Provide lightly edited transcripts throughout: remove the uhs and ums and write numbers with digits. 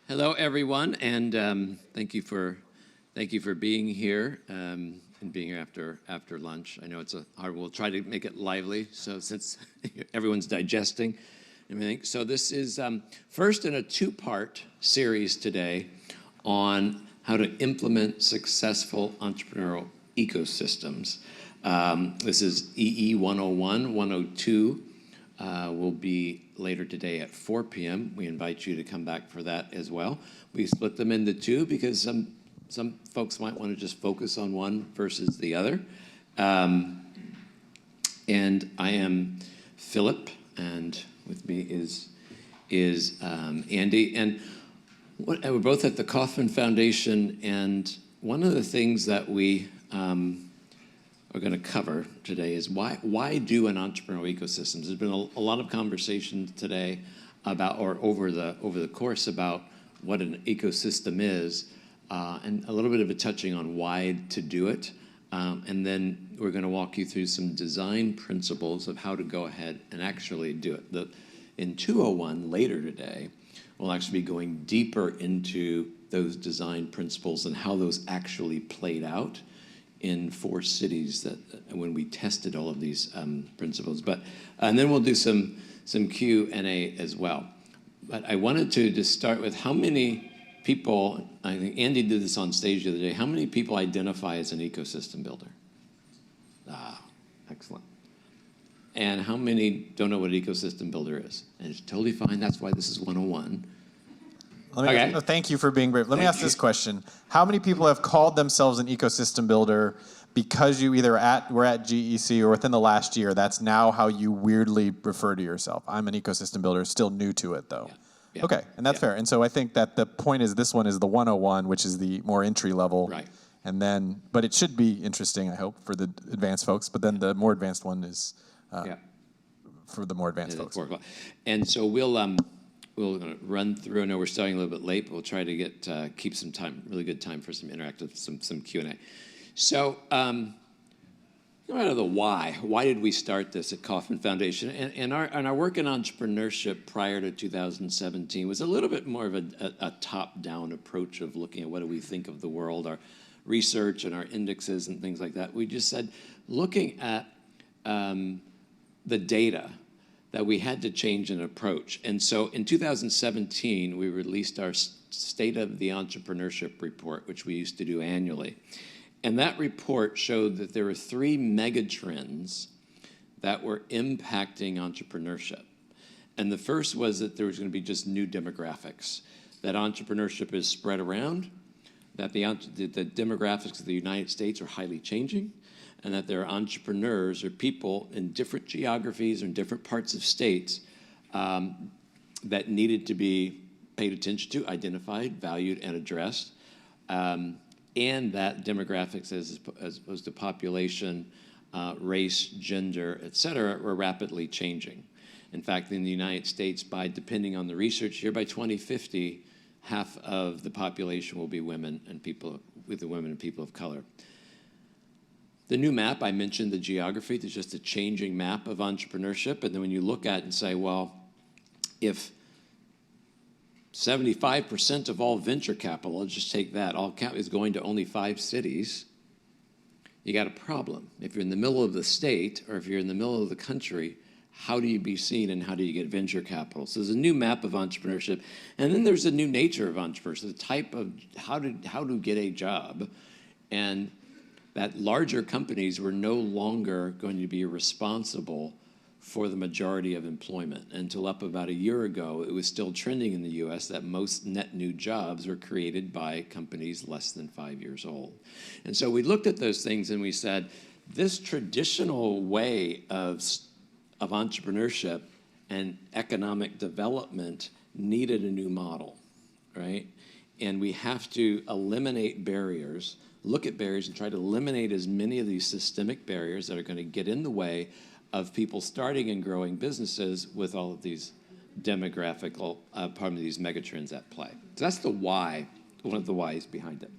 Hello, everyone, and thank you for being here and being here after lunch. I know it's hard. We'll try to make it lively. So since everyone's digesting and everything, so this is first in a two-part series today on how to implement successful entrepreneurial ecosystems. This is EE101, 102. Will be later today at 4 p.m. We invite you to come back for that as well. We split them into two because some folks might want to just focus on one versus the other. And I am Philip, and with me is Andy. And we're both at the Kauffman Foundation, and one of the things that we are going to cover today is why do an entrepreneurial ecosystem? There's been a lot of conversation today about, or over the course, about what an ecosystem is, and a little bit of a touching on why to do it. And then we're going to walk you through some design principles of how to go ahead and actually do it. In 201 later today, we'll actually be going deeper into those design principles and how those actually played out in 4 cities that when we tested all of these principles. And then we'll do some Q&A as well. But I wanted to just start with how many people, I think Andy did this on stage the other day, how many people identify as an ecosystem builder? Excellent. And how many don't know what an ecosystem builder is? And it's totally fine, that's why this is 101. Thank you for being brave. Let me ask this question. How many people have called themselves an ecosystem builder because you either were at GEC or within the last year, that's now how you weirdly refer to yourself? I'm an ecosystem builder, still new to it though. Yeah. Okay, and that's fair. And so I think that the point is this one is the 101, which is the more entry level. Right. And then, but it should be interesting, I hope, for the advanced folks. But then the more advanced one is for the more advanced folks. And so we'll run through. I know we're starting a little bit late, but we'll try to keep some time, really good time for some interactive, some Q&A. So, no matter the why did we start this at Kauffman Foundation? And our work in entrepreneurship prior to 2017 was a little bit more of a top-down approach of looking at what do we think of the world, our research and our indexes and things like that. We just said, looking at the data, that we had to change an approach. And so in 2017, we released our State of the Entrepreneurship report, which we used to do annually. And that report showed that there were 3 megatrends that were impacting entrepreneurship. And the first was that there was going to be just new demographics, that entrepreneurship is spread around, that the demographics of the United States are highly changing, and that there are entrepreneurs or people in different geographies or in different parts of states that needed to be paid attention to, identified, valued, and addressed, and that demographics as opposed to population, race, gender, et cetera, were rapidly changing. In fact, in the United States, depending on the research here, by 2050, half of the population will be women and people of color. The new map, I mentioned the geography, there's just a changing map of entrepreneurship. And then when you look at it and say, well, if 75% of all venture capital, let's just take that, all is going to only 5 cities, you got a problem. If you're in the middle of the state or if you're in the middle of the country, how do you be seen and how do you get venture capital? So there's a new map of entrepreneurship. And then there's a new nature of entrepreneurship, the type of how to get a job. And that larger companies were no longer going to be responsible for the majority of employment. Until up about a year ago, it was still trending in the US that most net new jobs were created by companies less than 5 years old. And so we looked at those things and we said, this traditional way of entrepreneurship and economic development needed a new model, right? And we have to eliminate barriers, look at barriers and try to eliminate as many of these systemic barriers that are going to get in the way of people starting and growing businesses with all of these demographical, these megatrends at play. So that's the why, one of the whys behind it.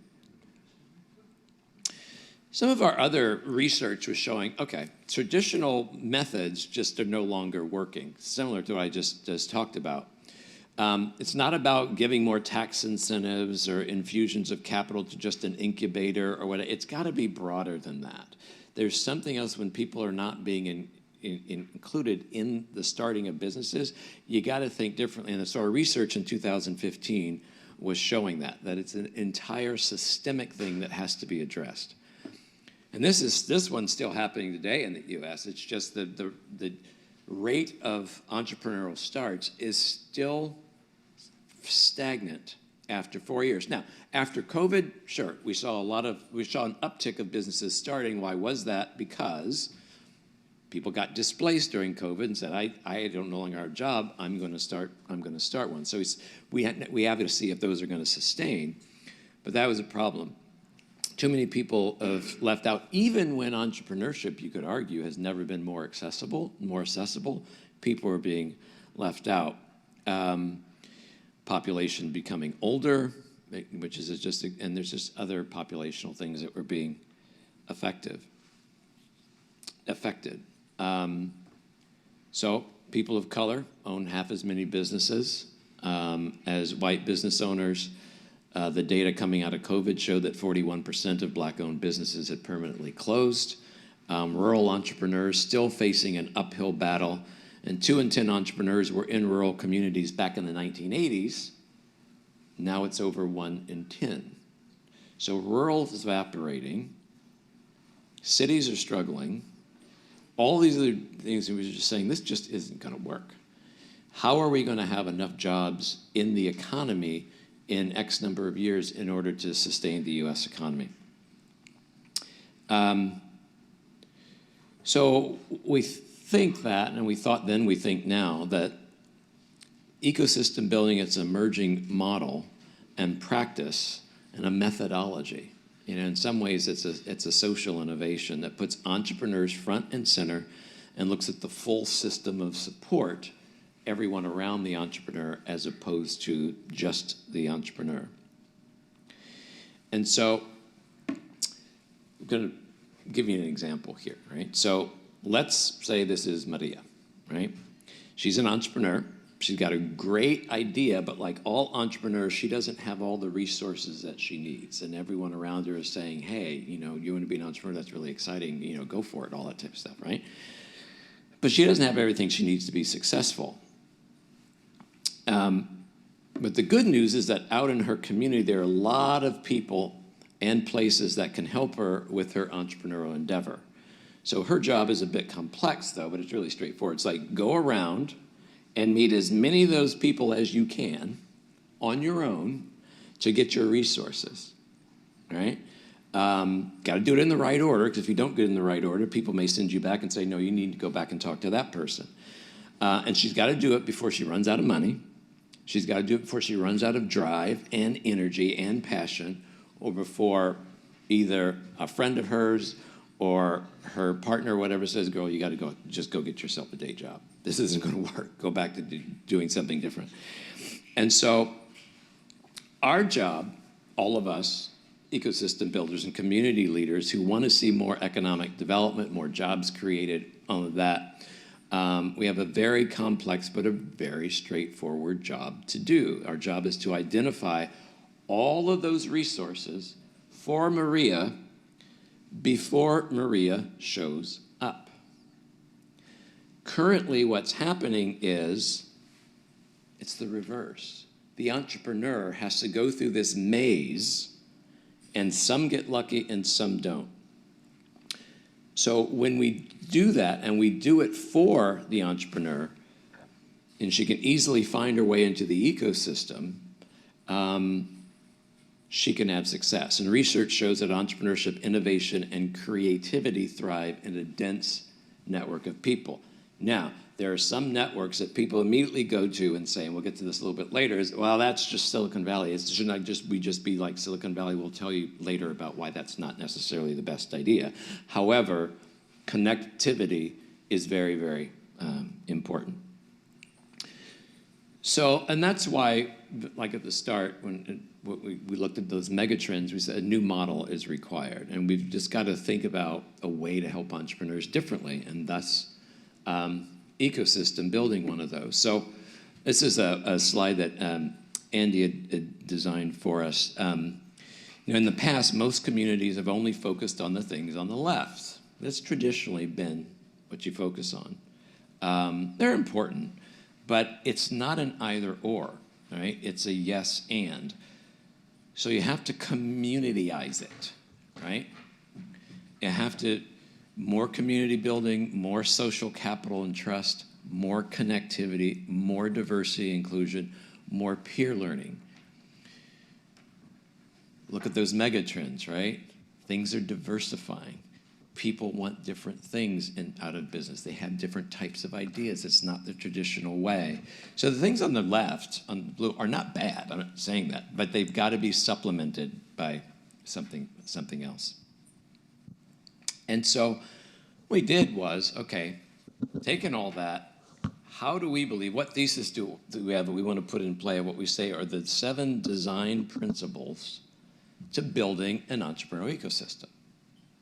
Some of our other research was showing, okay, traditional methods just are no longer working, similar to what I just talked about. It's not about giving more tax incentives or infusions of capital to just an incubator or whatever. It's got to be broader than that. There's something else when people are not being included in the starting of businesses. You got to think differently. And so our research in 2015 was showing that it's an entire systemic thing that has to be addressed. And this one's still happening today in the U.S. It's just the rate of entrepreneurial starts is still stagnant after 4 years. Now, after COVID, sure, we saw an uptick of businesses starting. Why was that? Because people got displaced during COVID and said, I don't no longer have a job. I'm going to start one. So we have to see if those are going to sustain. But that was a problem. Too many people have left out, even when entrepreneurship, you could argue, has never been more accessible. People are being left out. Population becoming older, which is just, and there's just other populational things that were being affected. So people of color own half as many businesses as white business owners. The data coming out of COVID showed that 41% of Black-owned businesses had permanently closed. Rural entrepreneurs still facing an uphill battle, and 2 in 10 entrepreneurs were in rural communities back in the 1980s. Now it's over 1 in 10. So rural is evaporating. Cities are struggling. All these other things we were just saying, this just isn't going to work. How are we going to have enough jobs in the economy in X number of years in order to sustain the U.S. economy? So we think that, and we thought then, we think now, that ecosystem building is an emerging model and practice and a methodology. In some ways, it's a social innovation that puts entrepreneurs front and center and looks at the full system of support, everyone around the entrepreneur, as opposed to just the entrepreneur. And so I'm going to give you an example here, right? So let's say this is Maria, right? She's an entrepreneur. She's got a great idea, but like all entrepreneurs, she doesn't have all the resources that she needs. And everyone around her is saying, hey, you want to be an entrepreneur, that's really exciting, go for it, all that type of stuff, right? But she doesn't have everything she needs to be successful. But the good news is that out in her community, there are a lot of people and places that can help her with her entrepreneurial endeavor. So her job is a bit complex, though, but it's really straightforward. It's like, go around and meet as many of those people as you can on your own to get your resources, right? Got to do it in the right order, because if you don't get it in the right order, people may send you back and say, no, you need to go back and talk to that person. And she's got to do it before she runs out of money. She's got to do it before she runs out of drive and energy and passion, or before either a friend of hers or her partner or whatever says, girl, you got to go, just go get yourself a day job. This isn't going to work. Go back to doing something different. And so our job, all of us, ecosystem builders and community leaders who want to see more economic development, more jobs created, all of that, we have a very complex but a very straightforward job to do. Our job is to identify all of those resources for Maria before Maria shows up. Currently, what's happening is it's the reverse. The entrepreneur has to go through this maze, and some get lucky and some don't. So when we do that, and we do it for the entrepreneur, and she can easily find her way into the ecosystem, she can have success. And research shows that entrepreneurship, innovation, and creativity thrive in a dense network of people. Now, there are some networks that people immediately go to and say, and we'll get to this a little bit later, is, well, that's just Silicon Valley. Shouldn't we just be like Silicon Valley? We'll tell you later about why that's not necessarily the best idea. However, connectivity is very, very important. So, and that's why, like at the start, when we looked at those mega trends, we said a new model is required. And we've just got to think about a way to help entrepreneurs differently, and thus ecosystem building one of those. So This is a slide that Andy had designed for us. In the past, most communities have only focused on the things on the left. That's traditionally been what you focus on. They're important, but it's not an either or, right? It's a yes and. So you have to communityize it, right? You have to, more community building, more social capital and trust, more connectivity, more diversity, inclusion, more peer learning. Look at those mega trends, right? Things are diversifying. People want different things out of business. They have different types of ideas. It's not the traditional way. So the things on the left, on the blue, are not bad. I'm not saying that, but they've got to be supplemented by something else. And so what we did was, okay, taking all that, how do we believe, what thesis do we have that we want to put in play of what we say are the 7 design principles to building an entrepreneurial ecosystem,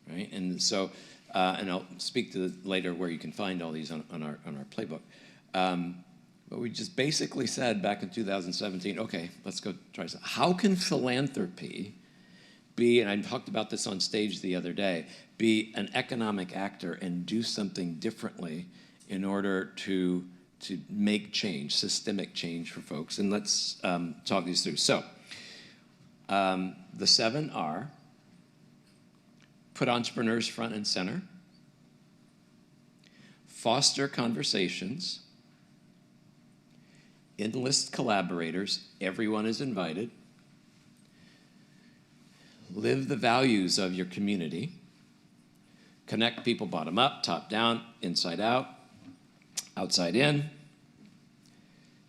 right? And so, and I'll speak to later where you can find all these on our playbook. But we just basically said back in 2017, okay, let's go try something. How can philanthropy be, and I talked about this on stage the other day, be an economic actor and do something differently in order to make change, systemic change for folks? And let's talk these through. So, the 7 are: put entrepreneurs front and center, foster conversations, enlist collaborators, everyone is invited, live the values of your community, connect people bottom up, top down, inside out, outside in,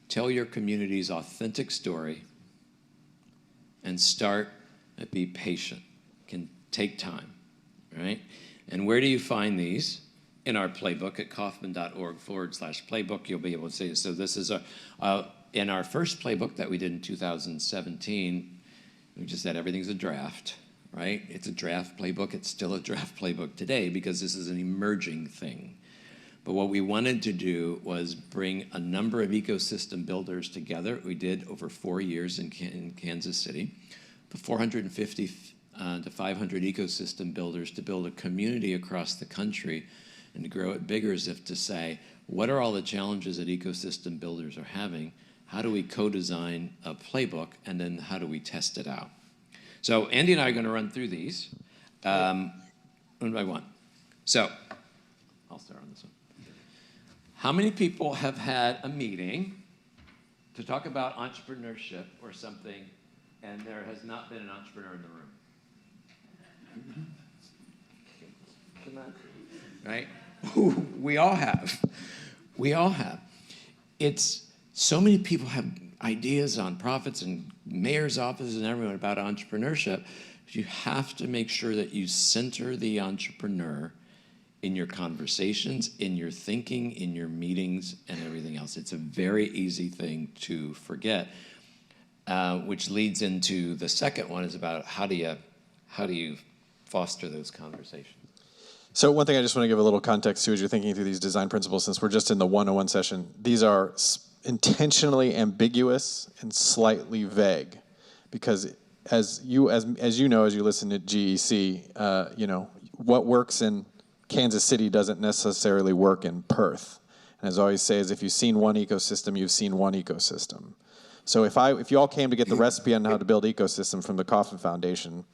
tell your community's authentic story, and start and be patient. It can take time, right? And where do you find these? In our playbook at Kauffman.org/playbook, you'll be able to see it. So this is in our first playbook that we did in 2017, we just said everything's a draft, right? It's a draft playbook. It's still a draft playbook today because this is an emerging thing. But what we wanted to do was bring a number of ecosystem builders together. We did over 4 years in Kansas City, the 450 to 500 ecosystem builders to build a community across the country and to grow it bigger, as if to say, what are all the challenges that ecosystem builders are having? How do we co-design a playbook, and then how do we test it out? So Andy and I are going to run through these one by one. So I'll start on this one. How many people have had a meeting to talk about entrepreneurship or something, and there has not been an entrepreneur in the room? Come on. Right? We all have. We all have. It's so many people have ideas on profits and mayor's offices and everyone about entrepreneurship. You have to make sure that you center the entrepreneur in your conversations, in your thinking, in your meetings, and everything else. It's a very easy thing to forget, which leads into the second one is about how do you foster those conversations? So one thing I just want to give a little context to as you're thinking through these design principles, since we're just in the 101 session, these are intentionally ambiguous and slightly vague, because as you know, as you listen to GEC, what works in Kansas City doesn't necessarily work in Perth. And as I always say, is if you've seen one ecosystem, you've seen one ecosystem. So if you all came to get the recipe on how to build ecosystem from the Kauffman Foundation,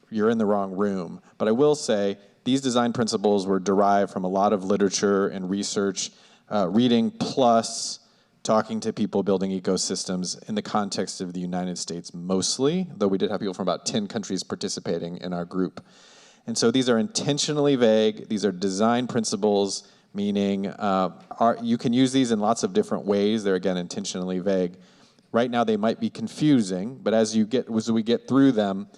you're in the wrong room. But I will say these design principles were derived from a lot of literature and research, reading plus talking to people building ecosystems in the context of the United States mostly, though we did have people from about 10 countries participating in our group. And so these are intentionally vague. These are design principles, meaning you can use these in lots of different ways. They're, again, intentionally vague. Right now they might be confusing, but as we get through them,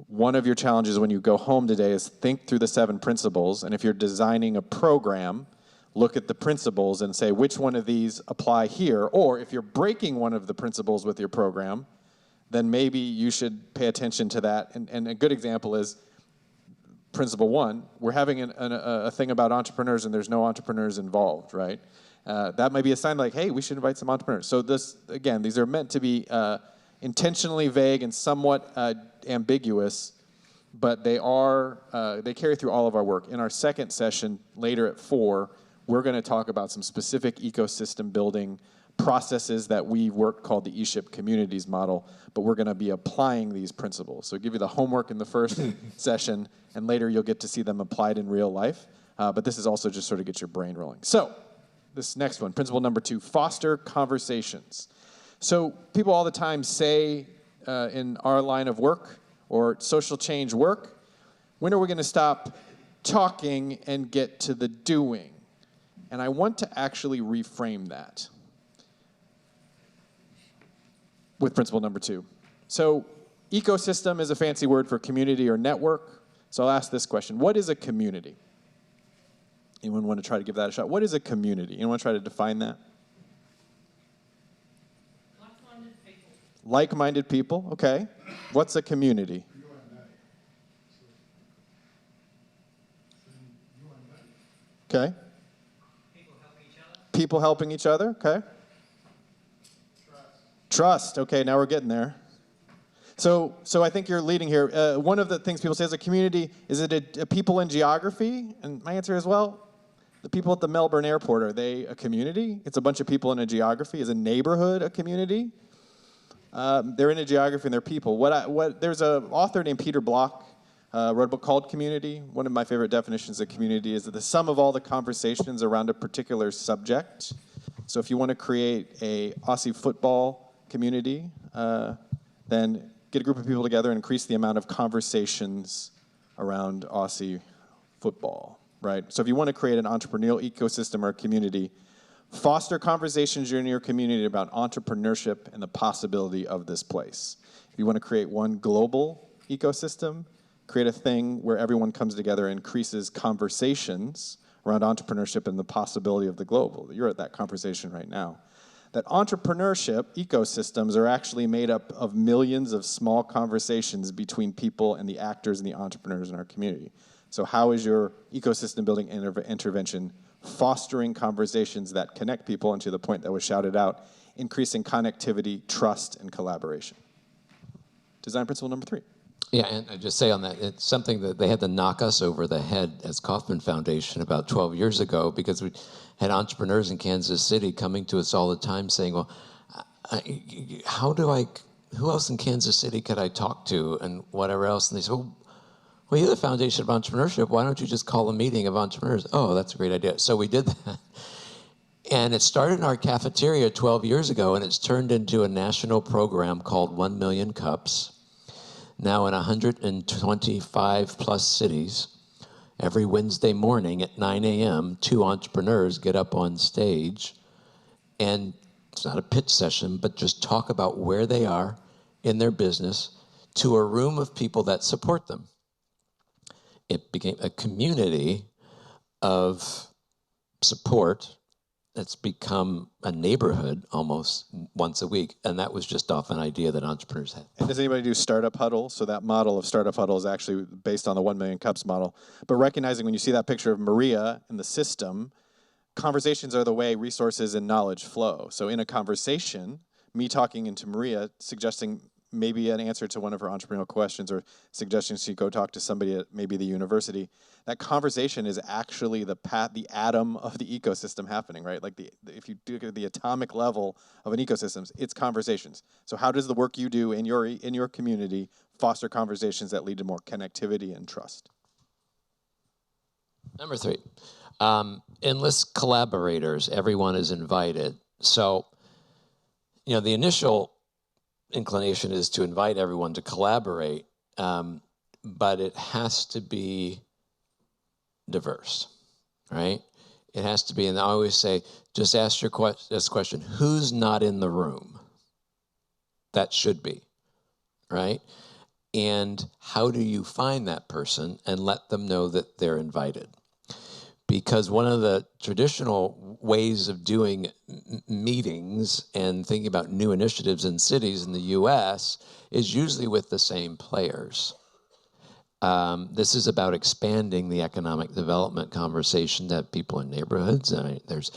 one of your challenges when you go home today is think through the 7 principles, and if you're designing a program, look at the principles and say which one of these apply here, or if you're breaking one of the principles with your program, then maybe you should pay attention to that. And a good example is principle 1, we're having a thing about entrepreneurs and there's no entrepreneurs involved, right? That might be a sign like, hey, we should invite some entrepreneurs. So this, again, these are meant to be intentionally vague and somewhat ambiguous, but they carry through all of our work. In our second session, later at 4, we're going to talk about some specific ecosystem building processes that we worked called the eShip Communities model, but we're going to be applying these principles. So give you the homework in the first session, and later you'll get to see them applied in real life. But this is also just sort of get your brain rolling. So this next one, principle number 2, foster conversations. So people all the time say in our line of work or social change work, when are we going to stop talking and get to the doing? And I want to actually reframe that with principle number 2. So ecosystem is a fancy word for community or network. So I'll ask this question. What is a community? Anyone want to try to give that a shot? What is a community? Anyone want to try to define that? Like-minded people. Like-minded people, okay. What's a community? Okay. People helping each other, okay. Trust, okay, now we're getting there. So I think you're leading here. One of the things people say is a community, is it a people in geography? And my answer is, well, the people at the Melbourne airport, are they a community? It's a bunch of people in a geography. Is a neighborhood a community? They're in a geography and they're people. There's an author named Peter Block, wrote a book called Community. One of my favorite definitions of community is that the sum of all the conversations around a particular subject. So if you want to create a Aussie football community, then get a group of people together and increase the amount of conversations around Aussie football, right? So if you want to create an entrepreneurial ecosystem or a community, foster conversations in your community about entrepreneurship and the possibility of this place. If you want to create one global ecosystem, create a thing where everyone comes together and increases conversations around entrepreneurship and the possibility of the global. You're at that conversation right now. That entrepreneurship ecosystems are actually made up of millions of small conversations between people and the actors and the entrepreneurs in our community. So how is your ecosystem building intervention fostering conversations that connect people, and to the point that was shouted out, increasing connectivity, trust, and collaboration? Design principle number 3. Yeah, and I just say on that, it's something that they had to knock us over the head as Kauffman Foundation about 12 years ago, because we had entrepreneurs in Kansas City coming to us all the time saying, well, who else in Kansas City could I talk to and whatever else? And they said, well, you're the Foundation of Entrepreneurship. Why don't you just call a meeting of entrepreneurs? Oh, that's a great idea. So we did that. And it started in our cafeteria 12 years ago, and it's turned into a national program called 1 Million Cups. Now in 125 plus cities, every Wednesday morning at 9 a.m., 2 entrepreneurs get up on stage, and it's not a pitch session, but just talk about where they are in their business to a room of people that support them. It became a community of support that's become a neighborhood almost once a week, and that was just off an idea that entrepreneurs had. And does anybody do Startup Huddle? So that model of Startup Huddle is actually based on the 1 Million Cups model. But recognizing when you see that picture of Maria in the system, conversations are the way resources and knowledge flow. So in a conversation, me talking into Maria, suggesting maybe an answer to one of her entrepreneurial questions or suggestions she go talk to somebody at maybe the university, that conversation is actually the atom of the ecosystem happening, right? Like if you do the atomic level of an ecosystem, it's conversations. So how does the work you do in your community foster conversations that lead to more connectivity and trust? Number 3, enlist collaborators. Everyone is invited. So, the initial inclination is to invite everyone to collaborate, but it has to be diverse, right? It has to be, and I always say, just ask this question, who's not in the room? That should be, right? And how do you find that person and let them know that they're invited? Because one of the traditional ways of doing meetings and thinking about new initiatives in cities in the US is usually with the same players. This is about expanding the economic development conversation to have people in neighborhoods. There's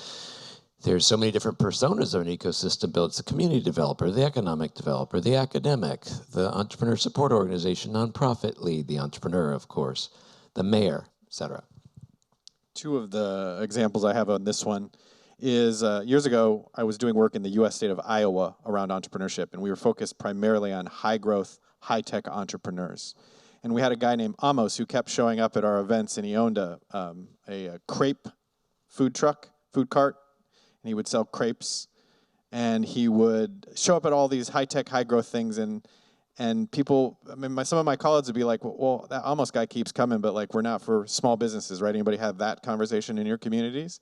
there's so many different personas of an ecosystem built. It's the community developer, the economic developer, the academic, the entrepreneur support organization, nonprofit lead, the entrepreneur, of course, the mayor, etc. Two of the examples I have on this one is years ago, I was doing work in the U.S. state of Iowa around entrepreneurship, and we were focused primarily on high-growth, high-tech entrepreneurs. And we had a guy named Amos who kept showing up at our events, and he owned a crepe food cart, and he would sell crepes, and he would show up at all these high-tech, high-growth things, and people, I mean, some of my colleagues would be like, well, that Amos guy keeps coming, but like, we're not for small businesses, right? Anybody have that conversation in your communities?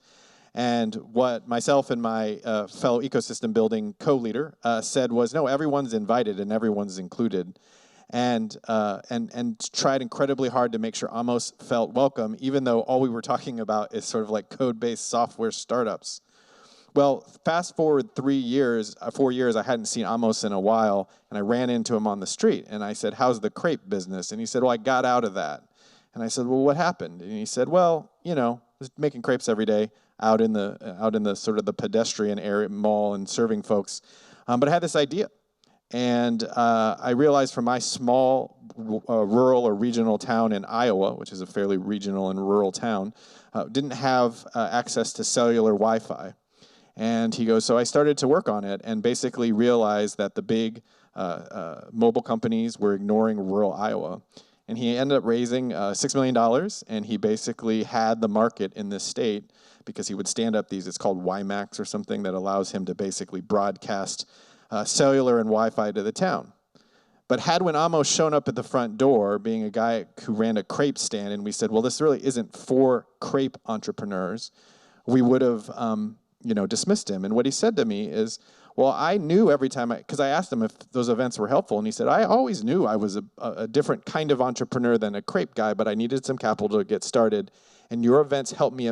And what myself and my fellow ecosystem building co-leader said was, no, everyone's invited and everyone's included. And tried incredibly hard to make sure Amos felt welcome, even though all we were talking about is sort of like code-based software startups. Well, fast forward 4 years, I hadn't seen Amos in a while, and I ran into him on the street, and I said, how's the crepe business? And he said, well, I got out of that. And I said, well, what happened? And he said, well, you know, I was making crepes every day out in the sort of the pedestrian area mall and serving folks, but I had this idea. And I realized from my small rural or regional town in Iowa, which is a fairly regional and rural town, didn't have access to cellular Wi-Fi. And he goes, so I started to work on it and basically realized that the big mobile companies were ignoring rural Iowa. And he ended up raising $6 million, and he basically had the market in this state because he would stand up these, it's called WiMAX or something, that allows him to basically broadcast cellular and Wi-Fi to the town. But had when Amos shown up at the front door, being a guy who ran a crepe stand, and we said, well, this really isn't for crepe entrepreneurs, we would have dismissed him. And what he said to me is, well, I knew every time, because I asked him if those events were helpful, and he said, I always knew I was a different kind of entrepreneur than a crepe guy, but I needed some capital to get started, and your events helped me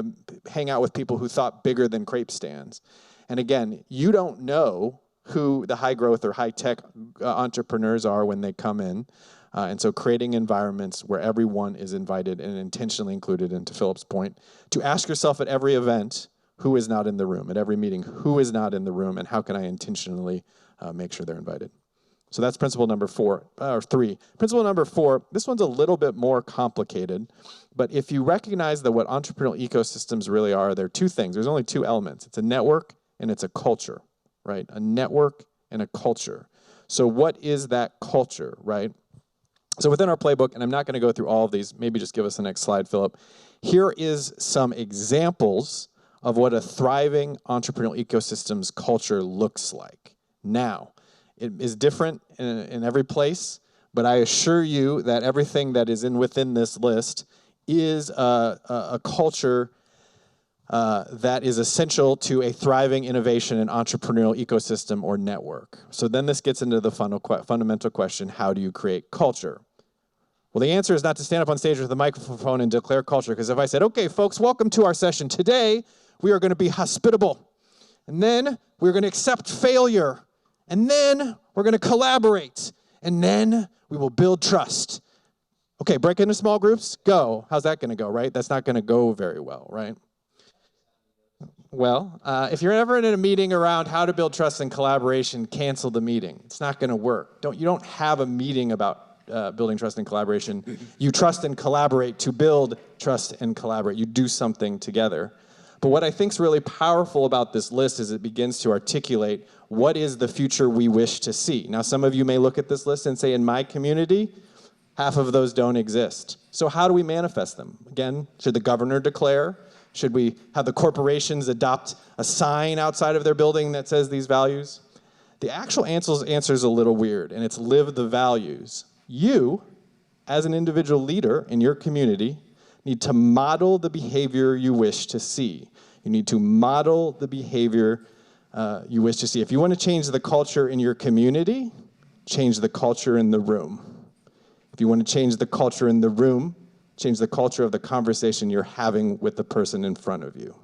hang out with people who thought bigger than crepe stands. And again, you don't know who the high growth or high tech entrepreneurs are when they come in. And so creating environments where everyone is invited and intentionally included, and to Philip's point, to ask yourself at every event, who is not in the room? At every meeting, who is not in the room, and how can I intentionally make sure they're invited? So that's principle number 3. Principle number 4, this one's a little bit more complicated, but if you recognize that what entrepreneurial ecosystems really are, they're two things. There's only two elements. It's a network and it's a culture, right? A network and a culture. So what is that culture, right? So within our playbook, and I'm not going to go through all of these, maybe just give us the next slide, Philip. Here is some examples of what a thriving entrepreneurial ecosystems culture looks like. Now, it is different in every place, but I assure you that everything that is within this list is a culture that is essential to a thriving innovation and entrepreneurial ecosystem or network. So then this gets into the fundamental question, how do you create culture? Well, the answer is not to stand up on stage with a microphone and declare culture, because if I said, okay, folks, welcome to our session. Today, we are going to be hospitable, and then we're going to accept failure, and then we're going to collaborate, and then we will build trust. Okay, break into small groups, go. How's that going to go, right? That's not going to go very well, right? Well, if you're ever in a meeting around how to build trust and collaboration, cancel the meeting. It's not going to work. You don't have a meeting about building trust and collaboration. You trust and collaborate to build trust and collaborate. You do something together. But what I think is really powerful about this list is it begins to articulate what is the future we wish to see. Now, some of you may look at this list and say, in my community, half of those don't exist. So how do we manifest them? Again, should the governor declare? Should we have the corporations adopt a sign outside of their building that says these values? The actual answer is a little weird, and it's live the values. You, as an individual leader in your community, need to model the behavior you wish to see. You need to model the behavior you wish to see. If you want to change the culture in your community, change the culture in the room. If you want to change the culture in the room, change the culture of the conversation you're having with the person in front of you.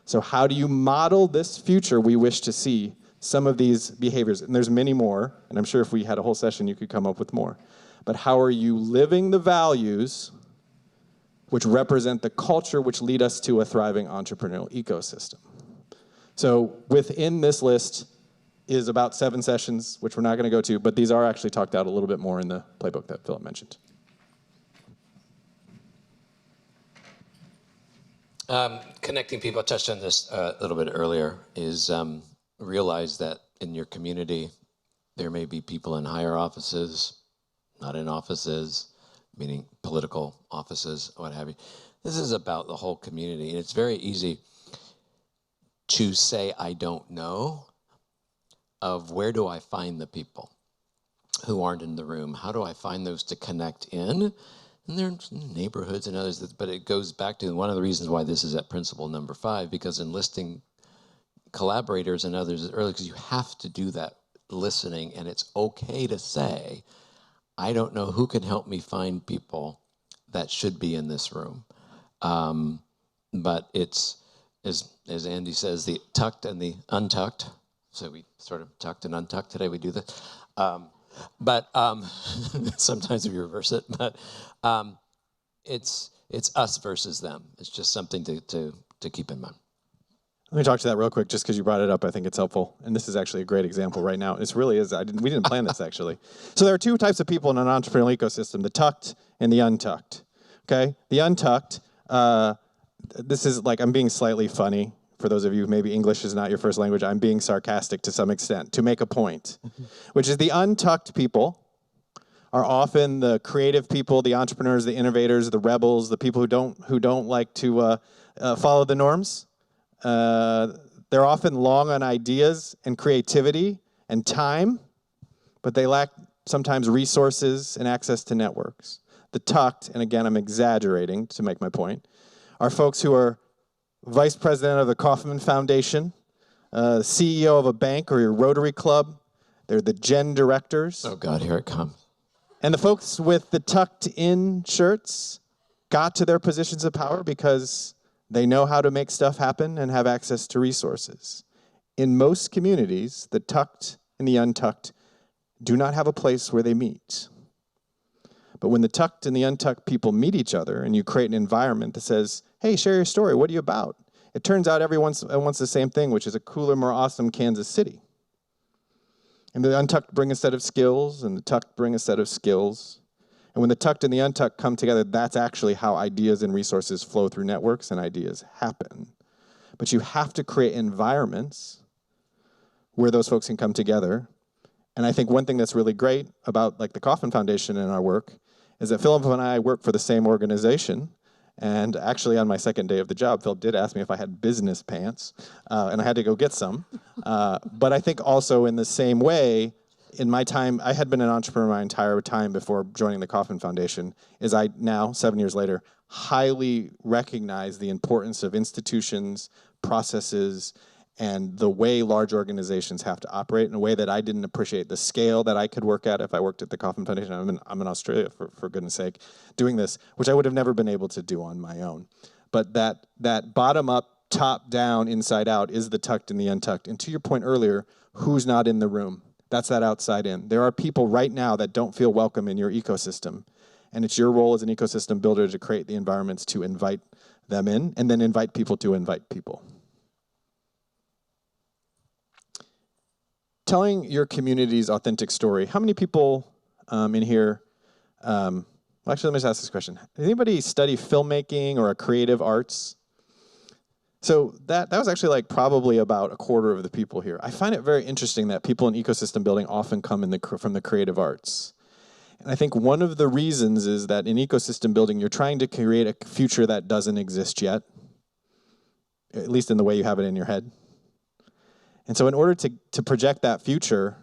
So how do you model this future we wish to see? Some of these behaviors, and there's many more, and I'm sure if we had a whole session you could come up with more. But how are you living the values which represent the culture which lead us to a thriving entrepreneurial ecosystem? So within this list is about 7 sessions, which we're not going to go to, but these are actually talked out a little bit more in the playbook that Philip mentioned. Connecting people, I touched on this a little bit earlier, is realize that in your community, there may be people in higher offices, not in offices, meaning political offices, what have you. This is about the whole community, and it's very easy to say, I don't know, of where do I find the people who aren't in the room? How do I find those to connect in? And there are neighborhoods and others, but it goes back to one of the reasons why this is at principle number 5, because enlisting collaborators and others is early, because you have to do that listening, and it's okay to say, I don't know who can help me find people that should be in this room. But it's, as Andy says, the tucked and the untucked. So we sort of tucked and untucked today, we do that. But sometimes we reverse it, but it's us versus them. It's just something to keep in mind. Let me talk to that real quick, just because you brought it up. I think it's helpful, and this is actually a great example right now. This really is. We didn't plan this actually. So there are 2 types of people in an entrepreneurial ecosystem: the tucked and the untucked. Okay, the untucked. This is like, I'm being slightly funny. For those of you, maybe English is not your first language, I'm being sarcastic to some extent, to make a point, which is the untucked people are often the creative people, the entrepreneurs, the innovators, the rebels, the people who don't like to follow the norms. They're often long on ideas and creativity and time, but they lack sometimes resources and access to networks. The tucked, and again, I'm exaggerating to make my point, are folks who are vice president of the Kauffman Foundation, CEO of a bank or your Rotary Club. They're the Gen directors. Oh God, here it comes. And the folks with the tucked in shirts got to their positions of power because they know how to make stuff happen and have access to resources. In most communities, the tucked and the untucked do not have a place where they meet. But when the tucked and the untucked people meet each other and you create an environment that says, hey, share your story, what are you about? It turns out everyone wants the same thing, which is a cooler, more awesome Kansas City. And the untucked bring a set of skills, and the tucked bring a set of skills. And when the tucked and the untucked come together, that's actually how ideas and resources flow through networks and ideas happen. But you have to create environments where those folks can come together. And I think one thing that's really great about like the Kauffman Foundation and our work is that Philip and I work for the same organization. And actually on my second day of the job, Philip did ask me if I had business pants, and I had to go get some. But I think also in the same way, in my time, I had been an entrepreneur my entire time before joining the Kauffman Foundation, is I now, 7 years later, highly recognize the importance of institutions, processes, and the way large organizations have to operate in a way that I didn't appreciate the scale that I could work at if I worked at the Kauffman Foundation. I'm in Australia, for goodness sake, doing this, which I would have never been able to do on my own. But that bottom-up, top-down, inside-out is the tucked and the untucked. And to your point earlier, who's not in the room? That's that outside in. There are people right now that don't feel welcome in your ecosystem. And it's your role as an ecosystem builder to create the environments to invite them in, and then invite people to invite people. Telling your community's authentic story. How many people in here, well, actually, let me just ask this question. Does anybody study filmmaking or creative arts? So that was actually like probably about a quarter of the people here. I find it very interesting that people in ecosystem building often come from the creative arts. And I think one of the reasons is that in ecosystem building, you're trying to create a future that doesn't exist yet, at least in the way you have it in your head. And so in order to project that future,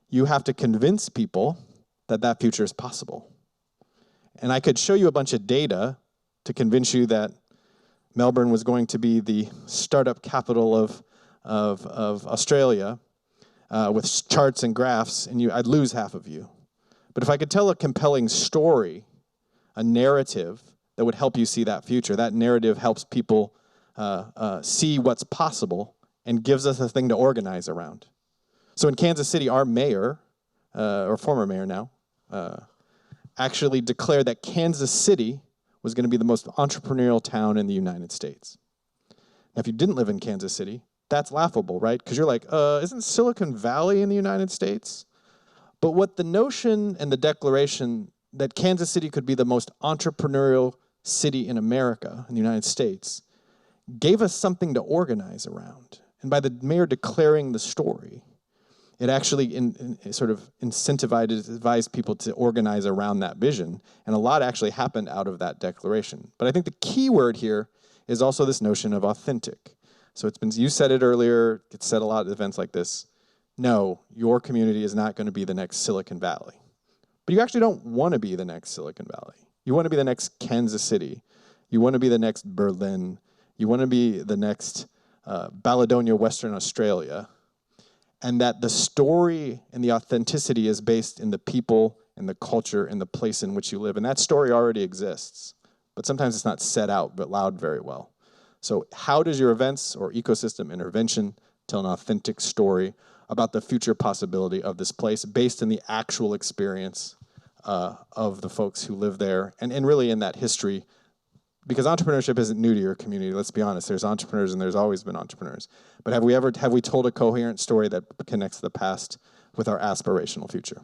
you have to convince people that that future is possible. And I could show you a bunch of data to convince you that Melbourne was going to be the startup capital of Australia with charts and graphs, and I'd lose half of you. But if I could tell a compelling story, a narrative that would help you see that future, that narrative helps people see what's possible and gives us a thing to organize around. So in Kansas City, our mayor, or former mayor now, actually declared that Kansas City was going to be the most entrepreneurial town in the United States. Now, if you didn't live in Kansas City, that's laughable, right? Because you're like, isn't Silicon Valley in the United States? But what the notion and the declaration that Kansas City could be the most entrepreneurial city in America, in the United States, gave us something to organize around. And by the mayor declaring the story, it actually sort of incentivized people to organize around that vision. And a lot actually happened out of that declaration. But I think the key word here is also this notion of authentic. So it's been, you said it earlier, it's said a lot at events like this. No, your community is not going to be the next Silicon Valley. But you actually don't want to be the next Silicon Valley. You want to be the next Kansas City. You want to be the next Berlin. You want to be the next Baladonia, Western Australia. And that the story and the authenticity is based in the people and the culture and the place in which you live. And that story already exists. But sometimes it's not set out but loud very well. So how does your events or ecosystem intervention tell an authentic story about the future possibility of this place based in the actual experience of the folks who live there and really in that history? Because entrepreneurship isn't new to your community, let's be honest. There's entrepreneurs and there's always been entrepreneurs. But have we told a coherent story that connects the past with our aspirational future?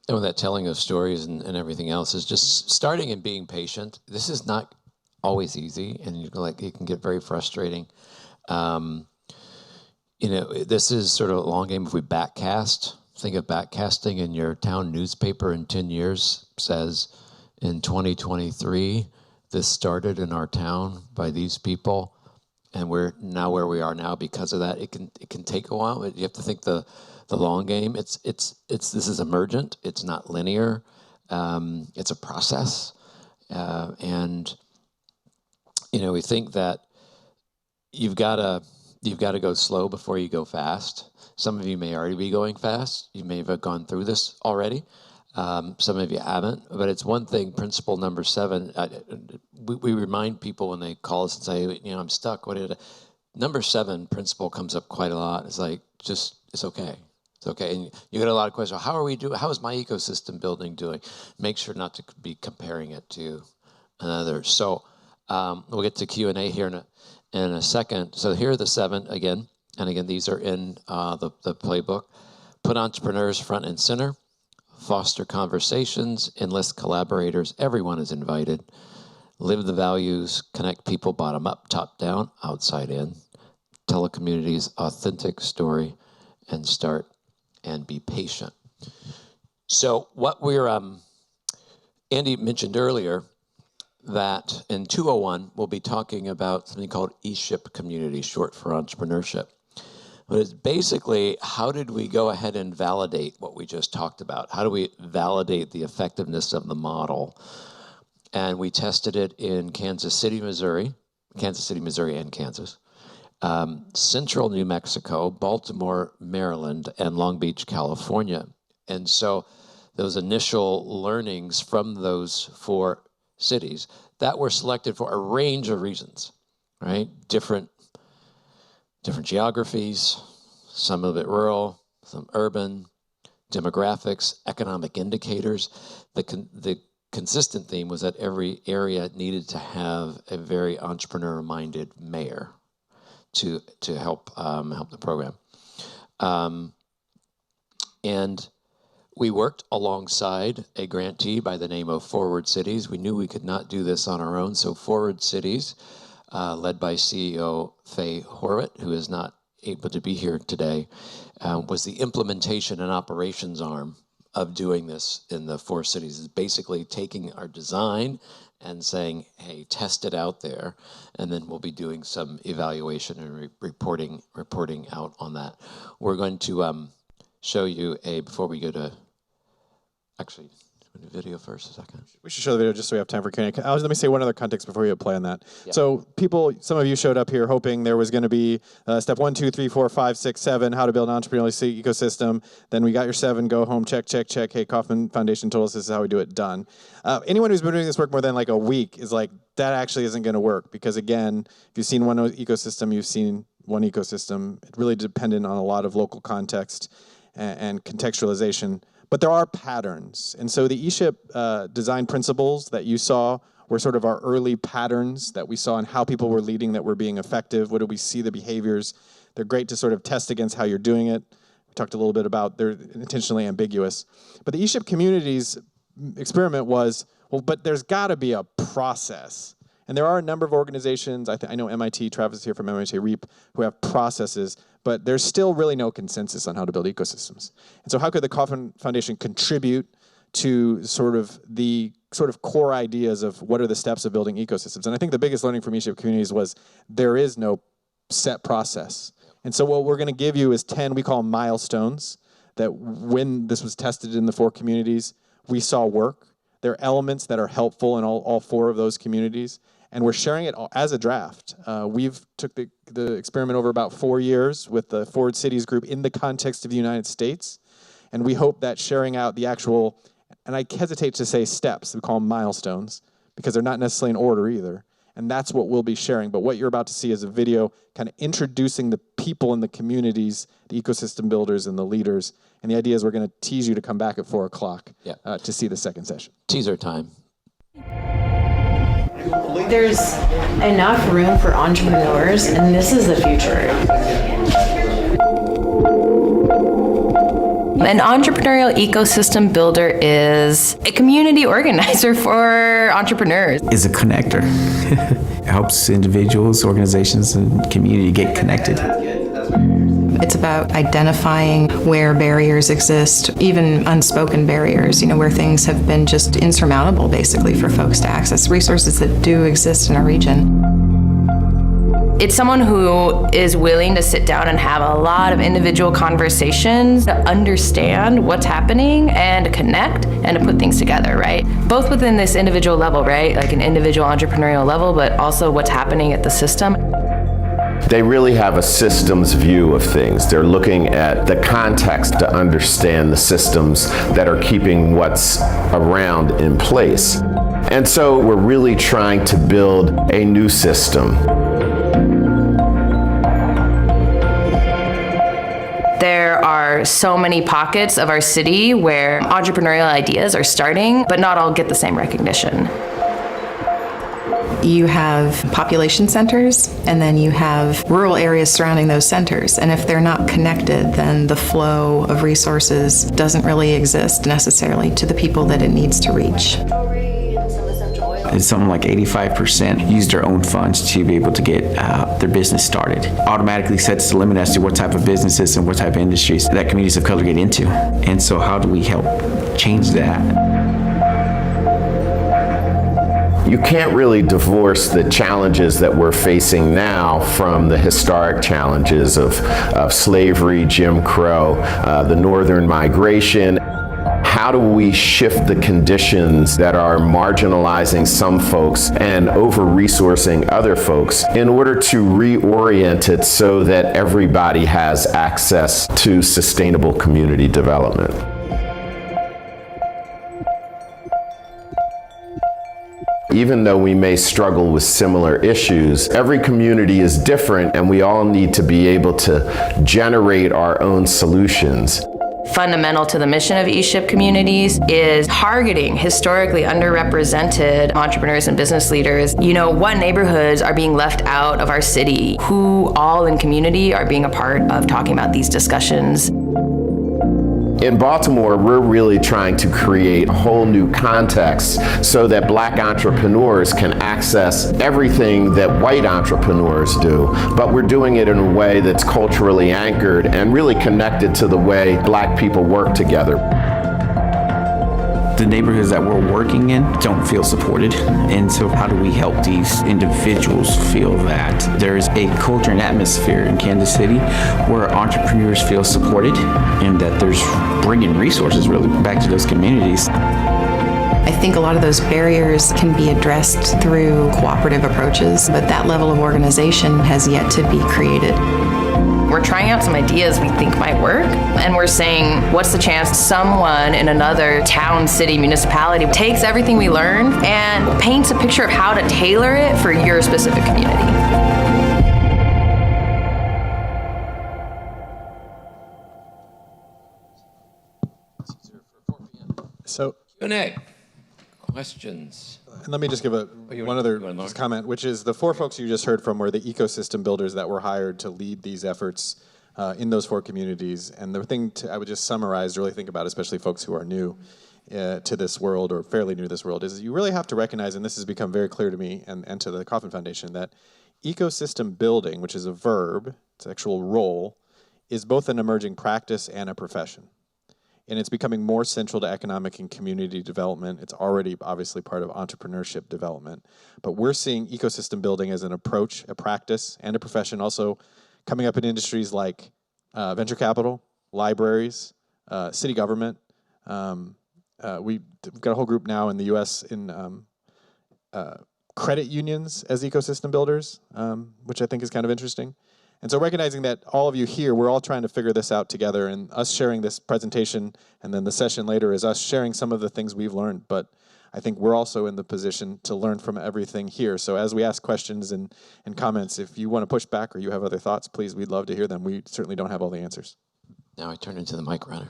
And with that telling of stories and everything else is just starting and being patient. This is not always easy, and it can get very frustrating. This is sort of a long game. If we backcast, think of backcasting, in your town newspaper in 10 years says, in 2023, this started in our town by these people, and we're now where we are now because of that. It can take a while. You have to think the long game. This is emergent. It's not linear. It's a process, and we think that you've got to go slow before you go fast. Some of you may already be going fast. You may have gone through this already. Some of you haven't, but it's one thing. Principle number 7. We remind people when they call us and say, I'm stuck. Number 7 principle comes up quite a lot. It's like, it's okay. It's okay. And you get a lot of questions. How are we doing? How is my ecosystem building doing? Make sure not to be comparing it to another. So we'll get to Q&A here in a second. So here are the 7 again. And again, these are in the playbook. Put entrepreneurs front and center. Foster conversations, enlist collaborators, everyone is invited. Live the values, connect people bottom up, top down, outside in. Tell a community's authentic story and start and be patient. So what Andy mentioned earlier that in 201, we'll be talking about something called E-ship community, short for entrepreneurship. But it's basically, how did we go ahead and validate what we just talked about? How do we validate the effectiveness of the model? And we tested it in Kansas City, Missouri and Kansas, Central New Mexico, Baltimore, Maryland, and Long Beach, California. And so those initial learnings from those 4 cities that were selected for a range of reasons, right? Different geographies, some of it rural, some urban, demographics, economic indicators. The consistent theme was that every area needed to have a very entrepreneur-minded mayor to help the program. And we worked alongside a grantee by the name of Forward Cities. We knew we could not do this on our own, so Forward Cities, led by CEO Faye Horwit, who is not able to be here today, was the implementation and operations arm of doing this in the 4 cities. It's basically taking our design and saying, hey, test it out there, and then we'll be doing some evaluation and reporting out on that. We're going to show you before we go to, actually, the video first a second. We should show the video just so we have time for Q&A. Let me say one other context before you play on that. Yeah. So some of you showed up here hoping there was going to be step 1, 2, 3, 4, 5, 6, 7, how to build an entrepreneurial ecosystem. Then we got your 7, go home, check. Hey, Kauffman Foundation told us this is how we do it, done. Anyone who's been doing this work more than like a week is like, that actually isn't going to work. Because again, if you've seen one ecosystem, you've seen one ecosystem. It's really dependent on a lot of local context and contextualization. But there are patterns. And so the E-ship design principles that you saw were sort of our early patterns that we saw in how people were leading that were being effective. What did we see the behaviors? They're great to sort of test against how you're doing it. We talked a little bit about they're intentionally ambiguous. But the eShip Communities experiment was, well, but there's got to be a process. And there are a number of organizations, I know MIT, Travis is here from MIT REAP, who have processes, but there's still really no consensus on how to build ecosystems. And so how could the Kauffman Foundation contribute to sort of the core ideas of what are the steps of building ecosystems? And I think the biggest learning from eShip Communities was there is no set process. And so what we're going to give you is 10, we call them milestones, that when this was tested in the 4 communities, we saw work. There are elements that are helpful in all 4 of those communities, and we're sharing it as a draft. We've took the experiment over about 4 years with the Forward Cities group in the context of the United States, and we hope that sharing out the actual, and I hesitate to say steps, we call them milestones, because they're not necessarily in order either, and that's what we'll be sharing. But what you're about to see is a video kind of introducing the people in the communities, the ecosystem builders and the leaders, and the idea is we're going to tease you to come back at 4 o'clock to see the second session. Teaser time. There's enough room for entrepreneurs, and this is the future. An entrepreneurial ecosystem builder is a community organizer for entrepreneurs. Is a connector. It helps individuals, organizations, and community get connected. It's about identifying where barriers exist, even unspoken barriers, where things have been just insurmountable, basically, for folks to access resources that do exist in our region. It's someone who is willing to sit down and have a lot of individual conversations to understand what's happening and to connect and to put things together, right? Both within this individual level, right? Like an individual entrepreneurial level, but also what's happening at the system. They really have a systems view of things. They're looking at the context to understand the systems that are keeping what's around in place. And so we're really trying to build a new system. There are so many pockets of our city where entrepreneurial ideas are starting, but not all get the same recognition. You have population centers, and then you have rural areas surrounding those centers. And if they're not connected, then the flow of resources doesn't really exist necessarily to the people that it needs to reach. It's something like 85% use their own funds to be able to get their business started. Automatically sets the limit as to what type of businesses and what type of industries that communities of color get into. And so how do we help change that? You can't really divorce the challenges that we're facing now from the historic challenges of slavery, Jim Crow, the northern migration. How do we shift the conditions that are marginalizing some folks and over-resourcing other folks in order to reorient it so that everybody has access to sustainable community development? Even though we may struggle with similar issues, every community is different and we all need to be able to generate our own solutions. Fundamental to the mission of eShip Communities is targeting historically underrepresented entrepreneurs and business leaders. What neighborhoods are being left out of our city? Who all in community are being a part of talking about these discussions? In Baltimore, we're really trying to create a whole new context so that Black entrepreneurs can access everything that white entrepreneurs do, but we're doing it in a way that's culturally anchored and really connected to the way Black people work together. The neighborhoods that we're working in don't feel supported. And so how do we help these individuals feel that there's a culture and atmosphere in Kansas City where entrepreneurs feel supported and that there's bringing resources really back to those communities? I think a lot of those barriers can be addressed through cooperative approaches, but that level of organization has yet to be created. We're trying out some ideas we think might work, and we're saying, what's the chance someone in another town, city, municipality takes everything we learned and paints a picture of how to tailor it for your specific community? So Q&A. Questions. And let me just give one other comment, which is the 4 folks you just heard from were the ecosystem builders that were hired to lead these efforts in those 4 communities. And the thing I would just summarize to really think about, especially folks who are new to this world or fairly new to this world, is you really have to recognize, and this has become very clear to me and to the Kauffman Foundation, that ecosystem building, which is a verb, it's an actual role, is both an emerging practice and a profession. And it's becoming more central to economic and community development. It's already obviously part of entrepreneurship development. But we're seeing ecosystem building as an approach, a practice, and a profession also coming up in industries like venture capital, libraries, city government. We've got a whole group now in the US in credit unions as ecosystem builders, which I think is kind of interesting. And so recognizing that all of you here, we're all trying to figure this out together, and us sharing this presentation and then the session later is us sharing some of the things we've learned. But I think we're also in the position to learn from everything here. So as we ask questions and comments, if you want to push back or you have other thoughts, please, we'd love to hear them. We certainly don't have all the answers. Now I turn into the mic runner.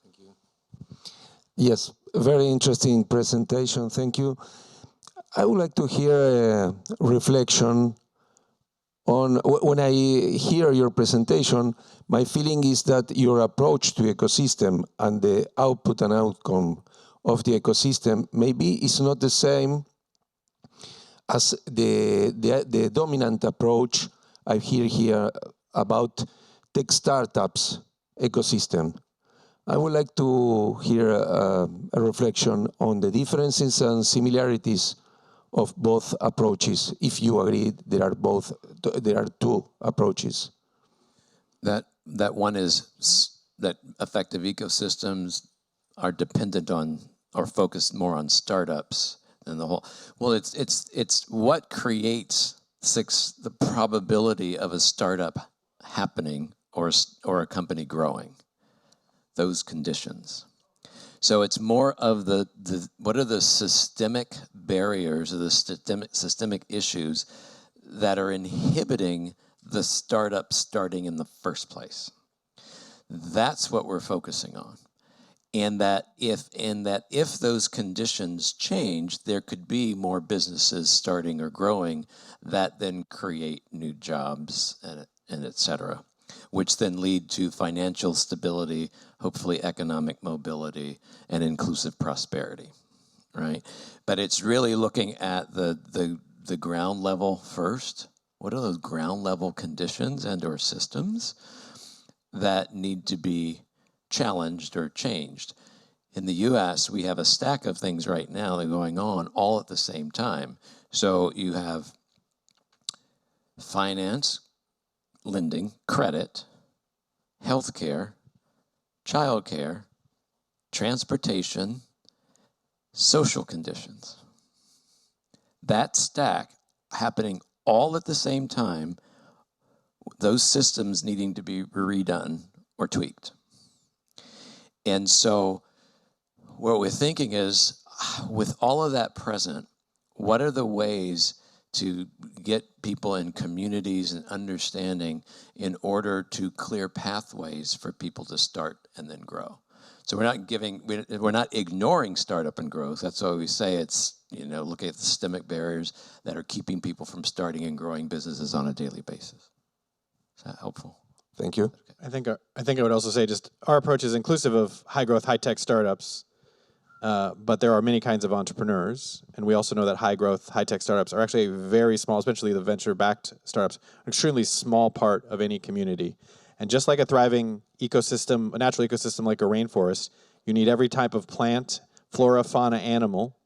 Thank you. Yes, very interesting presentation. Thank you. I would like to hear a reflection on, when I hear your presentation, my feeling is that your approach to ecosystem and the output and outcome of the ecosystem maybe is not the same as the dominant approach I hear here about tech startups ecosystem. I would like to hear a reflection on the differences and similarities of both approaches, if you agree there are 2 approaches. That one is that effective ecosystems are dependent on or focused more on startups than the whole. Well, it's what creates the probability of a startup happening or a company growing. Those conditions. So it's more of what are the systemic barriers or the systemic issues that are inhibiting the startup starting in the first place. That's what we're focusing on. And that if those conditions change, there could be more businesses starting or growing that then create new jobs and et cetera, which then lead to financial stability, hopefully economic mobility, and inclusive prosperity, right? But it's really looking at the ground level first. What are those ground level conditions and or systems that need to be challenged or changed? In the US, we have a stack of things right now that are going on all at the same time. So you have finance, lending, credit, healthcare, childcare, transportation, social conditions. That stack happening all at the same time, those systems needing to be redone or tweaked. And so what we're thinking is, with all of that present, what are the ways to get people in communities and understanding in order to clear pathways for people to start and then grow? So we're not ignoring startup and growth. That's why we say it's, look at the systemic barriers that are keeping people from starting and growing businesses on a daily basis. Is that helpful? Thank you. Okay. I think I would also say just our approach is inclusive of high growth, high tech startups, but there are many kinds of entrepreneurs, and we also know that high growth, high tech startups are actually a very small, especially the venture backed startups, an extremely small part of any community. And just like a thriving ecosystem, a natural ecosystem like a rainforest, you need every type of plant, flora, fauna, animal.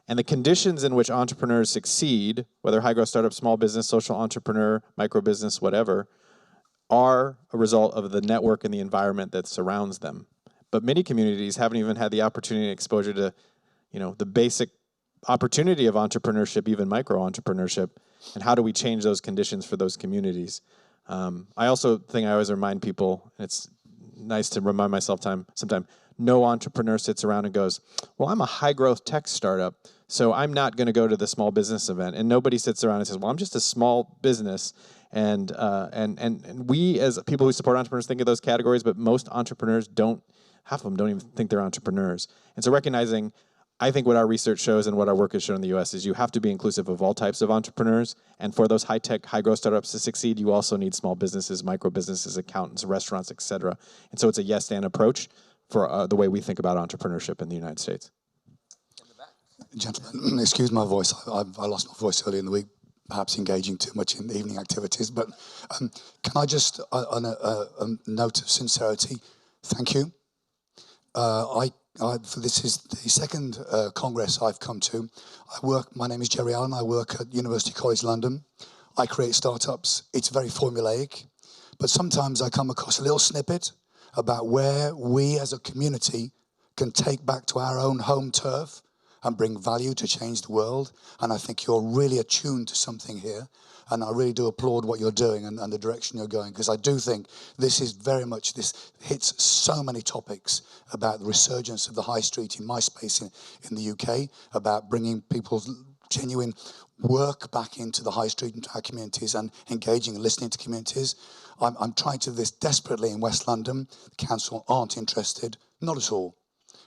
And the conditions in which entrepreneurs succeed, whether high growth startup, small business, social entrepreneur, micro business, whatever, are a result of the network and the environment that surrounds them. But many communities haven't even had the opportunity and exposure to, the basic opportunity of entrepreneurship, even micro entrepreneurship. And how do we change those conditions for those communities? I also think I always remind people, and it's nice to remind myself sometime, no entrepreneur sits around and goes, well, I'm a high growth tech startup, so I'm not going to go to the small business event. And nobody sits around and says, well, I'm just a small business. And we as people who support entrepreneurs think of those categories, but most entrepreneurs half of them don't even think they're entrepreneurs. And so recognizing I think what our research shows and what our work has shown in the US is you have to be inclusive of all types of entrepreneurs. And for those high-tech, high-growth startups to succeed, you also need small businesses, micro businesses, accountants, restaurants, et cetera. And so it's a yes-and approach for the way we think about entrepreneurship in the United States. Gentlemen, excuse my voice. I lost my voice early in the week, perhaps engaging too much in the evening activities. But can I just, on a note of sincerity, thank you. This is the second Congress I've come to. My name is Jerry Allen. I work at University College London. I create startups. It's very formulaic, but sometimes I come across a little snippet about where we as a community can take back to our own home turf and bring value to change the world. And I think you're really attuned to something here. And I really do applaud what you're doing and the direction you're going, because I do think this is very much, this hits so many topics about the resurgence of the high street in my space in the UK, about bringing people's genuine work back into the high street, into our communities, and engaging and listening to communities. I'm trying to do this desperately in West London. The council aren't interested, not at all,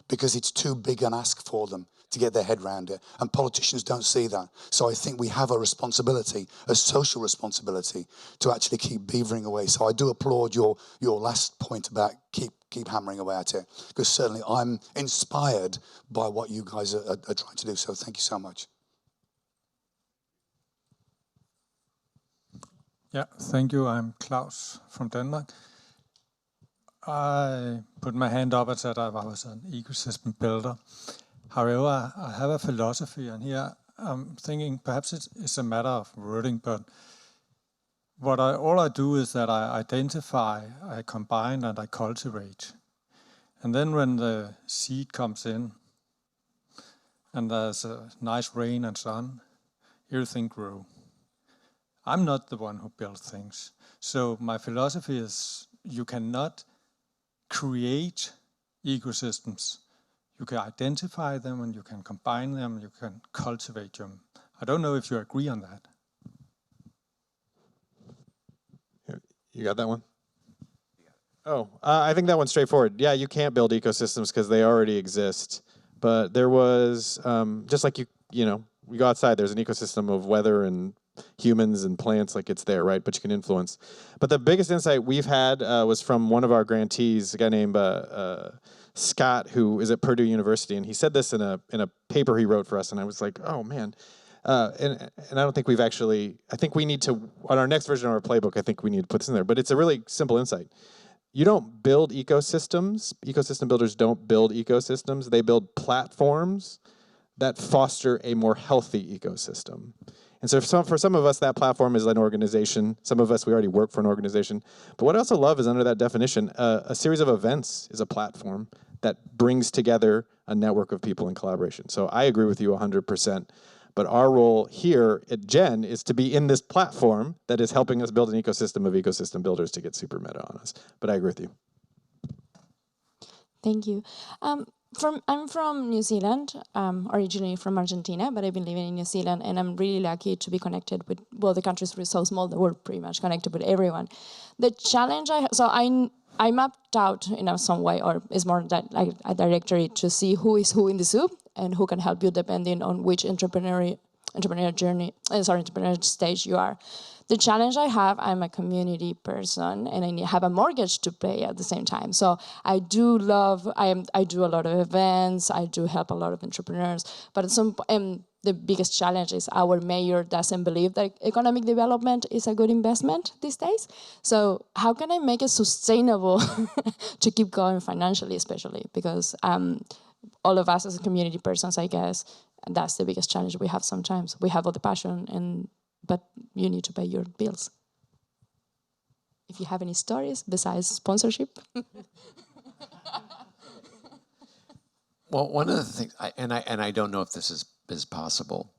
because it's too big an ask for them to get their head around it. And politicians don't see that. So I think we have a responsibility, a social responsibility, to actually keep beavering away. So I do applaud your last point about keep hammering away at it, because certainly I'm inspired by what you guys are trying to do. So thank you so much. Yeah, thank you. I'm Klaus from Denmark. I put my hand up and said I was an ecosystem builder. However, I have a philosophy, and here I'm thinking perhaps it's a matter of wording, but all I do is that I identify, I combine, and I cultivate. And then when the seed comes in, and there's a nice rain and sun, everything grows. I'm not the one who builds things. So my philosophy is you cannot create ecosystems. You can identify them, and you can combine them, you can cultivate them. I don't know if you agree on that. You got that one? Oh, I think that one's straightforward. Yeah, you can't build ecosystems because they already exist. But there was, just like you know, we go outside, there's an ecosystem of weather and humans and plants, like it's there, right? But you can influence. But the biggest insight we've had was from one of our grantees, a guy named Scott, who is at Purdue University, and he said this in a paper he wrote for us, and I was like, oh man. And I don't think we've actually, I think we need to, on our next version of our playbook, I think we need to put this in there, but it's a really simple insight. You don't build ecosystems. Ecosystem builders don't build ecosystems. They build platforms that foster a more healthy ecosystem. And so for some of us, that platform is an organization. Some of us, we already work for an organization. But what I also love is, under that definition, a series of events is a platform that brings together a network of people in collaboration. So I agree with you 100%. But our role here at Gen is to be in this platform that is helping us build an ecosystem of ecosystem builders, to get super meta on us. But I agree with you. Thank you. I'm from New Zealand, originally from Argentina, but I've been living in New Zealand, and I'm really lucky to be connected with, well, the country's so small that we're pretty much connected with everyone. The challenge I mapped out in some way, or it's more that like a directory to see who is who in the soup and who can help you depending on which entrepreneurial stage you are. The challenge I have, I'm a community person, and I have a mortgage to pay at the same time. So I do a lot of events, I do help a lot of entrepreneurs, but at some point, the biggest challenge is our mayor doesn't believe that economic development is a good investment these days. So how can I make it sustainable to keep going financially, especially? Because all of us as community persons, I guess, that's the biggest challenge we have sometimes. We have all the passion, but you need to pay your bills. If you have any stories besides sponsorship. Well, one of the things, I don't know if this is possible,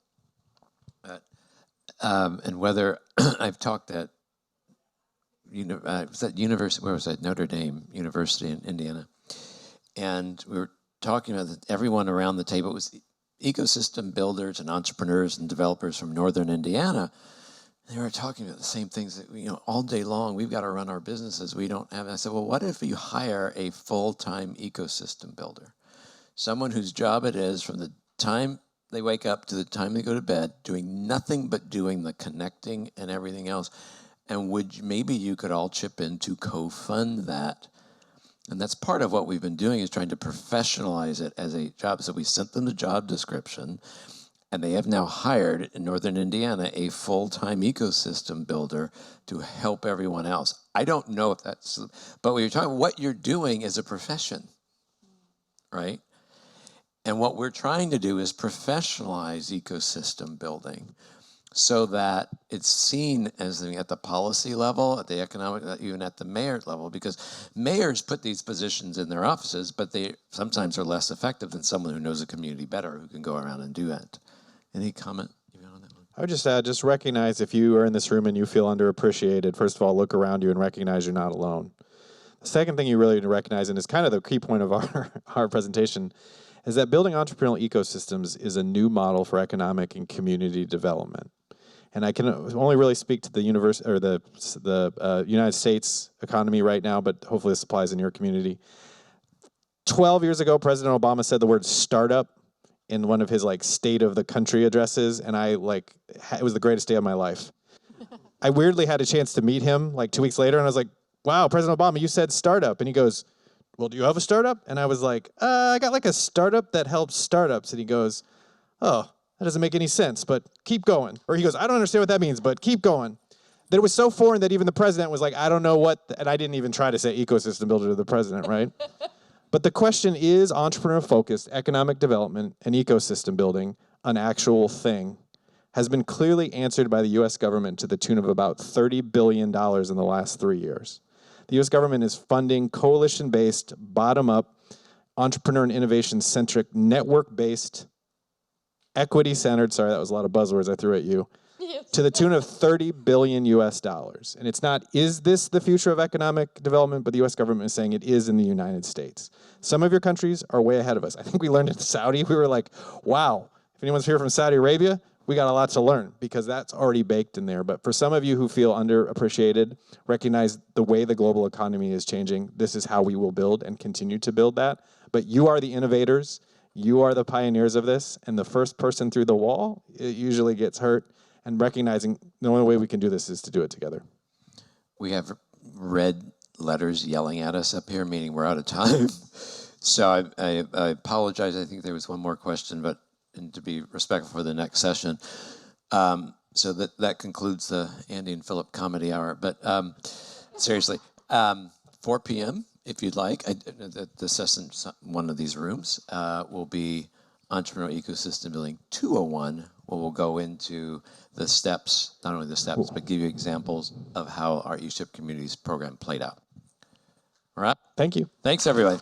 but, and whether I've talked at was that university? Where was that? Notre Dame University in Indiana, and we were talking about that everyone around the table was ecosystem builders and entrepreneurs and developers from Northern Indiana. They were talking about the same things that, all day long, we've got to run our businesses. We don't have, and I said, well, what if you hire a full-time ecosystem builder? someone whose job it is from the time they wake up to the time they go to bed, doing nothing but doing the connecting and everything else. And maybe you could all chip in to co-fund that. And that's part of what we've been doing, is trying to professionalize it as a job. So we sent them the job description, and they have now hired in Northern Indiana a full-time ecosystem builder to help everyone else. I don't know if that's, but what you're doing is a profession, right? And what we're trying to do is professionalize ecosystem building so that it's seen as at the policy level, at the economic, even at the mayor level, because mayors put these positions in their offices, but they sometimes are less effective than someone who knows the community better, who can go around and do that. Any comment on that one? I would just add, just recognize if you are in this room and you feel underappreciated, first of all, look around you and recognize you're not alone. The second thing you really need to recognize, and it's kind of the key point of our presentation, is that building entrepreneurial ecosystems is a new model for economic and community development. And I can only really speak to the United States economy right now, but hopefully this applies in your community. 12 years ago, President Obama said the word startup in one of his state of the country addresses, and it was the greatest day of my life. I weirdly had a chance to meet him 2 weeks later, and I was like, wow, President Obama, you said startup. And he goes, well, do you have a startup? And I was like, I got a startup that helps startups. And he goes, oh, that doesn't make any sense, but keep going. Or he goes, I don't understand what that means, but keep going. That it was so foreign that even the president was like, I don't know what, and I didn't even try to say ecosystem builder to the president, right? But the question is, entrepreneur-focused economic development and ecosystem building, an actual thing, has been clearly answered by the U.S. government to the tune of about $30 billion in the last 3 years. The U.S. government is funding coalition-based, bottom-up, entrepreneur and innovation-centric, network-based, equity-centered, sorry, that was a lot of buzzwords I threw at you, to the tune of $30 billion US. And it's not, is this the future of economic development, but the US government is saying it is in the United States. Some of your countries are way ahead of us. I think we learned in Saudi, we were like, wow, if anyone's here from Saudi Arabia, we got a lot to learn because that's already baked in there. But for some of you who feel underappreciated, recognize the way the global economy is changing. This is how we will build and continue to build that. But you are the innovators. You are the pioneers of this. And the first person through the wall, it usually gets hurt. And recognizing the only way we can do this is to do it together. We have red letters yelling at us up here, meaning we're out of time. So I apologize. I think there was one more question, but and to be respectful for the next session. So that concludes the Andy and Philip Comedy Hour. But seriously, 4 p.m., if you'd like, the session, one of these rooms, will be Entrepreneurial Ecosystem Building 201, where we'll go into the steps, not only the steps, but give you examples of how our eShip Communities program played out. All right? Thank you. Thanks, everybody.